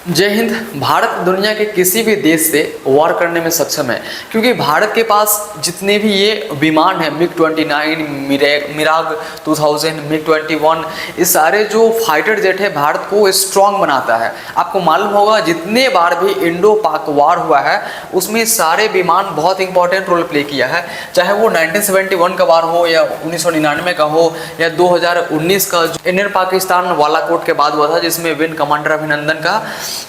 जय हिंद। भारत दुनिया के किसी भी देश से वार करने में सक्षम है, क्योंकि भारत के पास जितने भी ये विमान हैं, MiG-29, मिराग 2000, MiG-21, ये सारे जो फाइटर जेट है भारत को स्ट्रांग बनाता है। आपको मालूम होगा जितने बार भी इंडो पाक वार हुआ है उसमें सारे विमान बहुत इंपॉर्टेंट रोल प्ले किया है, चाहे वो 1971 का वार हो या 1999 का हो या 2019 का इंडियन पाकिस्तान बालाकोट के बाद हुआ था, जिसमें विंग कमांडर अभिनंदन का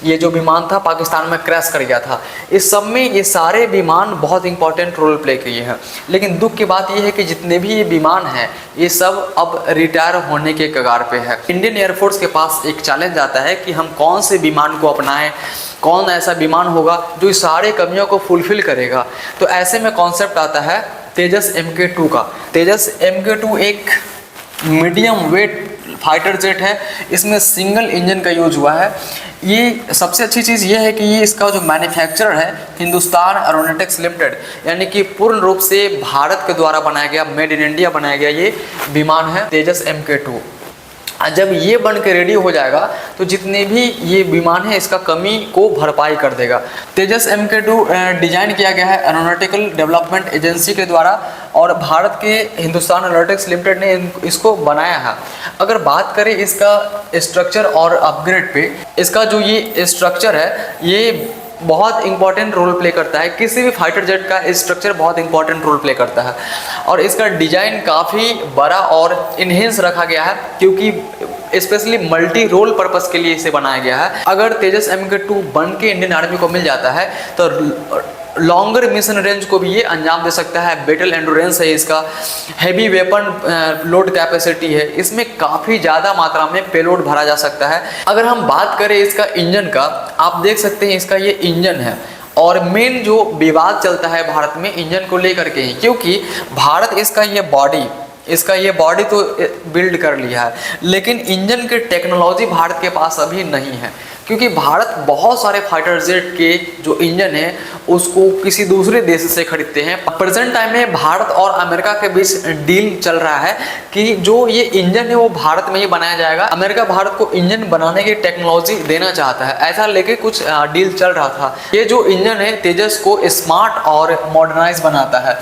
ये जो विमान था पाकिस्तान में क्रैश कर गया था। इस सब में ये सारे विमान बहुत इंपॉर्टेंट रोल प्ले किए हैं। लेकिन दुख की बात यह है कि जितने भी ये विमान हैं ये सब अब रिटायर होने के कगार पे है। इंडियन एयरफोर्स के पास एक चैलेंज आता है कि हम कौन से विमान को अपनाएं, कौन ऐसा विमान होगा जो इस सारे कमियों को फुलफिल करेगा। तो ऐसे में कॉन्सेप्ट आता है तेजस MK2 का। तेजस MK2 एक मीडियम वेट फाइटर जेट है। इसमें सिंगल इंजन का यूज हुआ है। ये सबसे अच्छी चीज़ ये है कि ये इसका जो मैन्युफैक्चरर है हिंदुस्तान एरोनॉटिक्स लिमिटेड, यानी कि पूर्ण रूप से भारत के द्वारा बनाया गया, मेड इन इंडिया बनाया गया ये विमान है तेजस MK2। जब ये बन के रेडी हो जाएगा तो जितने भी ये विमान है इसका कमी को भरपाई कर देगा। तेजस MK2 डिजाइन किया गया है एरोनॉटिकल डेवलपमेंट एजेंसी के द्वारा और भारत के हिंदुस्तान एरोनॉटिक्स लिमिटेड ने इसको बनाया है। अगर बात करें इसका स्ट्रक्चर और अपग्रेड पे, इसका जो ये स्ट्रक्चर है ये बहुत इंपॉर्टेंट रोल प्ले करता है। किसी भी फाइटर जेट का स्ट्रक्चर बहुत इंपॉर्टेंट रोल प्ले करता है और इसका डिजाइन काफ़ी बड़ा और इन्हेंस रखा गया है, क्योंकि स्पेशली मल्टी रोल पर्पस के लिए इसे बनाया गया है। अगर तेजस MK2 बन के इंडियन आर्मी को मिल जाता है तो लॉन्गर मिशन रेंज को भी ये अंजाम दे सकता है। बैटल एंडोरेंस है इसका, हैवी वेपन लोड कैपेसिटी है, इसमें काफ़ी ज़्यादा मात्रा में पेलोड भरा जा सकता है। अगर हम बात करें इसका इंजन का, आप देख सकते हैं इसका ये इंजन है और मेन जो विवाद चलता है भारत में इंजन को लेकर के ही, क्योंकि भारत इसका ये बॉडी तो बिल्ड कर लिया है, लेकिन इंजन की टेक्नोलॉजी भारत के पास अभी नहीं है, क्योंकि भारत बहुत सारे फाइटर जेट के जो इंजन है उसको किसी दूसरे देश से खरीदते हैं। प्रेजेंट टाइम में भारत और अमेरिका के बीच डील चल रहा है कि जो ये इंजन है वो भारत में ही बनाया जाएगा। अमेरिका भारत को इंजन बनाने की टेक्नोलॉजी देना चाहता है, ऐसा लेके कुछ डील चल रहा था। ये जो इंजन है तेजस को स्मार्ट और मॉडर्नाइज बनाता है।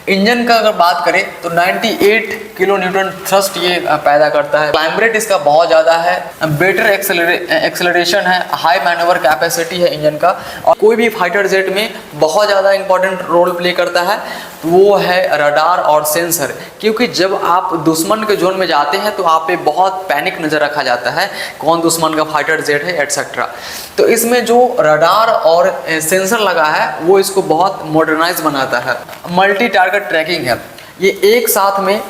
इंजन का अगर बात करें तो 98 किलो न्यूटन थ्रस्ट ये पैदा करता है। क्लाइंब रेट इसका बहुत ज़्यादा है, बेटर एक्सेलरेशन है, हाई मैन्यूवर कैपेसिटी है इंजन का। और कोई भी फाइटर जेट में बहुत ज़्यादा इंपॉर्टेंट रोल प्ले करता है वो है रडार और सेंसर, क्योंकि जब आप दुश्मन के जोन में जाते हैं तो आप पे बहुत पैनिक नज़र रखा जाता है, कौन दुश्मन का फाइटर जेट है एटसेट्रा। तो इसमें जो रडार और सेंसर लगा है वो इसको बहुत मॉडर्नाइज बनाता है। मल्टी टारगेट ट्रैकिंग है, ये एक साथ में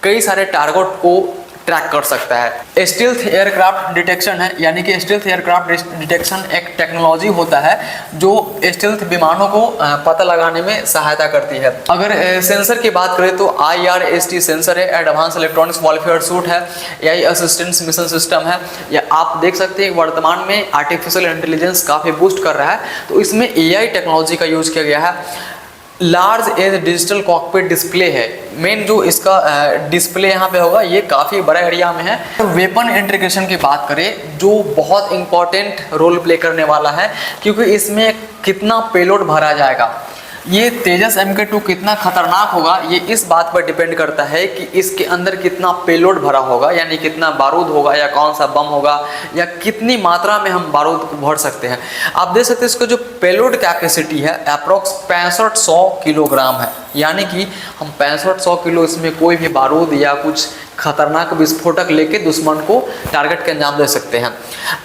कई सारे टारगेट को ट्रैक कर सकता है। स्टील्थ एयरक्राफ्ट डिटेक्शन है, यानी कि स्टील्थ एयरक्राफ्ट डिटेक्शन एक टेक्नोलॉजी होता है जो स्टील्थ विमानों को पता लगाने में सहायता करती है। अगर सेंसर की बात करें तो IRST सेंसर है, एडवांस इलेक्ट्रॉनिक्स वॉरफेयर सूट है, AI असिस्टेंस मिशन सिस्टम है। या आप देख सकते हैं वर्तमान में आर्टिफिशियल इंटेलिजेंस काफ़ी बूस्ट कर रहा है, तो इसमें AI टेक्नोलॉजी का यूज किया गया है। Large as digital cockpit display है, मेन जो इसका डिस्प्ले यहाँ पे होगा ये काफ़ी बड़ा एरिया में है। तो वेपन इंटीग्रेशन की बात करें जो बहुत इंपॉर्टेंट रोल प्ले करने वाला है, क्योंकि इसमें कितना पेलोड भरा जाएगा, ये तेजस MK2 कितना खतरनाक होगा ये इस बात पर डिपेंड करता है कि इसके अंदर कितना पेलोड भरा होगा, यानी कितना बारूद होगा या कौन सा बम होगा या कितनी मात्रा में हम बारूद भर सकते हैं। आप देख सकते हैं इसका जो पेलोड कैपेसिटी है अप्रोक्स 6500 किलोग्राम है, यानी कि हम 6500 किलो इसमें कोई भी बारूद या कुछ खतरनाक विस्फोटक लेके दुश्मन को टारगेट के अंजाम दे सकते हैं।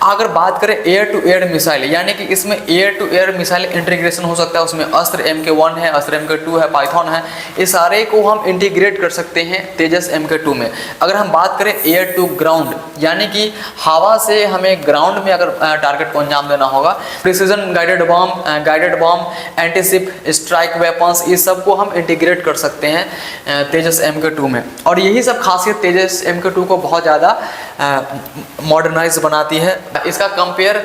अगर बात करें एयर टू एयर मिसाइल, यानी कि इसमें air to air missile integration हो सकता है, उसमें अस्त्र MK1 है, अस्त्र MK2 है, पाइथन है, ये सारे को हम इंटीग्रेट कर सकते हैं तेजस MK2 में। अगर हम बात करें एयर टू ग्राउंड, यानी कि हवा से हमें ग्राउंड में अगर टारगेट को अंजाम देना होगा, precision guided bomb, antiship strike weapons, ये सब को हम इंटीग्रेट कर सकते हैं तेजस MK2 में। और यही सब खासियत तेजस MK2 को बहुत ज़्यादा मॉडर्नाइज बनाती है। इसका कंपेयर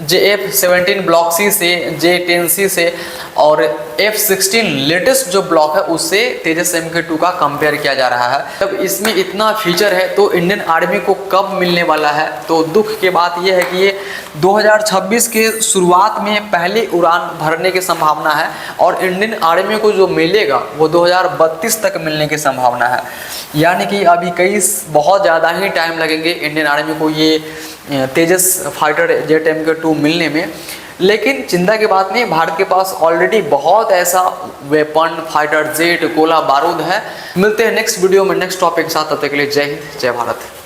JF-17 ब्लॉक सी से, J-10C से और F-16 लेटेस्ट जो ब्लॉक है उससे तेजस MK2 का कंपेयर किया जा रहा है। तब इसमें इतना फीचर है तो इंडियन आर्मी को कब मिलने वाला है, तो दुख की बात यह है कि ये 2026 के शुरुआत में पहली उड़ान भरने की संभावना है और इंडियन आर्मी को जो मिलेगा वो 2032 तक मिलने की संभावना है। यानी कि अभी बहुत ज़्यादा ही टाइम लगेंगे इंडियन आर्मी को ये तेजस फाइटर जेट MK2 मिलने में। लेकिन चिंता की बात नहीं, भारत के पास ऑलरेडी बहुत ऐसा वेपन, फाइटर जेट, गोला बारूद है। मिलते हैं नेक्स्ट वीडियो में नेक्स्ट टॉपिक के साथ, तब तक के लिए जय हिंद, जय भारत।